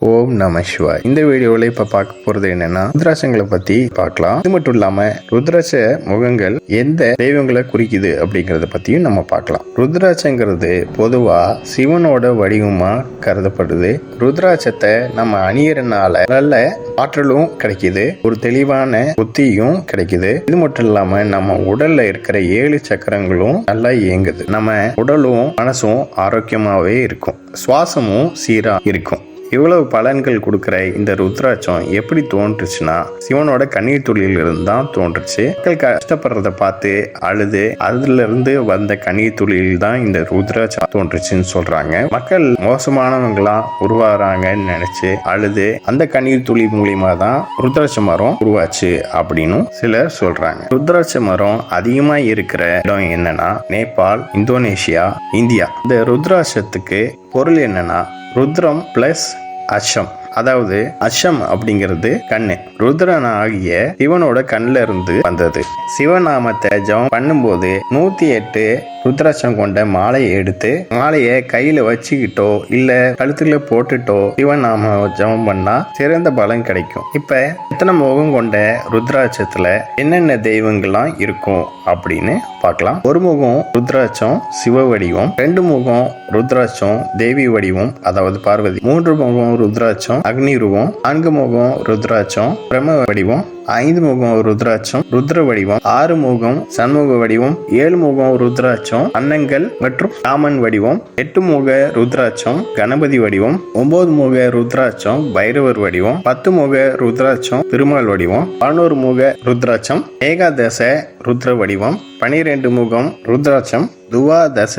ஓம் நம சிவாய். இந்த வீடியோவில் இப்ப பார்க்க போறது என்னன்னா ருத்ராட்சங்களை பத்தி பார்க்கலாம். இது மட்டும் இல்லாம ருத்ராட்ச முகங்கள் எந்த தெய்வங்களை குறிக்குது அப்படிங்கறத பத்தியும் நம்ம பார்க்கலாம். ருத்ராட்சங்கிறது பொதுவா சிவனோட வடிவமா கருதப்படுது. ருத்ராட்சத்தை நம்ம அணியறனால நல்ல ஆற்றலும் கிடைக்குது, ஒரு தெளிவான புத்தியும் கிடைக்குது. இது மட்டும் இல்லாம நம்ம உடல்ல இருக்கிற 7 சக்கரங்களும் நல்லா இயங்குது. நம்ம உடலும் மனசும் ஆரோக்கியமாவே இருக்கும், சுவாசமும் சீரா இருக்கும். இவ்வளவு பலன்கள் கொடுக்குற இந்த ருத்ராட்சம் எப்படி தோன்றுச்சுன்னா சிவனோட கண்ணீர் துளியில் இருந்து தான் தோன்றுச்சு. மக்கள் கஷ்டப்படுறத பார்த்து அழுது அதுல இருந்து வந்த கண்ணீர் துளியில் தான் இந்த ருத்ராட்சம் தோன்றுச்சுன்னு சொல்றாங்க. மக்கள் மோசமானவங்களா உருவாகிறாங்கன்னு நினைச்சு அழுது அந்த கண்ணீர் துளி மூலியமா தான் ருத்ராட்ச மரம் உருவாச்சு அப்படின்னு சிலர் சொல்றாங்க. ருத்ராட்ச மரம் அதிகமா இருக்கிற இடம் என்னன்னா நேபாள், இந்தோனேஷியா, இந்தியா. இந்த ருத்ராட்சத்துக்கு பொருள் என்னன்னா ருத்ரம் பிளஸ் அச்சம். அதாவது அச்சம் அப்படிங்கிறது கண்ணு. ருத்ரன் ஆகிய சிவனோட கண்ணுல இருந்து வந்தது. சிவநாமத்தை ஜபம் பண்ணும்போது 108 ருத்ராட்சம் கொண்ட மாலையை எடுத்து மாலையை கையில வச்சுக்கிட்டோ இல்ல கழுத்துல போட்டுட்டோ சிவநாம ஜபம் பண்ணா சிறந்த பலன் கிடைக்கும். இப்ப எத்தனை முகம் கொண்ட ருத்ராட்சத்துல என்னென்ன தெய்வங்கள்லாம் இருக்கும் அப்படின்னு பார்க்கலாம். ஒரு முகம் ருத்ராட்சம் சிவ வடிவம், 2 முகம் ருத்ராட்சம் தேவி வடிவம் அதாவது பார்வதி, 3 முகம் ருத்ராட்சம் அக்னி ரூபம், 4 முகம் ருத்ராட்சம் பிரம்ம வடிவம், 5 முகம் ருத்ராட்சம் ருத்ர வடிவம், 6 முகம் சண்முக வடிவம், 7 முகம் ருத்ராட்சம் அன்னங்கள் மற்றும் ராமன் வடிவம், 8 முக ருத்ராட்சம் கணபதி வடிவம், 9 முக ருத்ராட்சம் பைரவர் வடிவம், 10 முக ருத்ராட்சம் திருமால் வடிவம், 11 முக ருத்ராட்சம் ஏகாதச ருத்ர வடிவம், 12 முகம் ருத்ராட்சம் துவாதச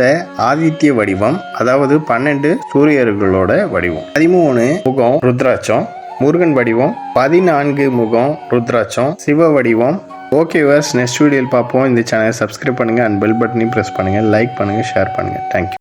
ஆதித்ய வடிவம் அதாவது 12 சூரியர்களோட வடிவம், 13 முகம் ருத்ராட்சம் முருகன் வடிவம், 14 முகம் ருத்ராட்சம் சிவ வடிவம். ஓகே வர்ஸ், நெக்ஸ்ட் வீடியோவில் பார்ப்போம். இந்த சேனலை சப்ஸ்கிரைப் பண்ணுங்க அண்ட் பெல் பட்டனையும் ப்ரெஸ் பண்ணுங்க, லைக் பண்ணுங்க, ஷேர் பண்ணுங்க. தேங்க்யூ.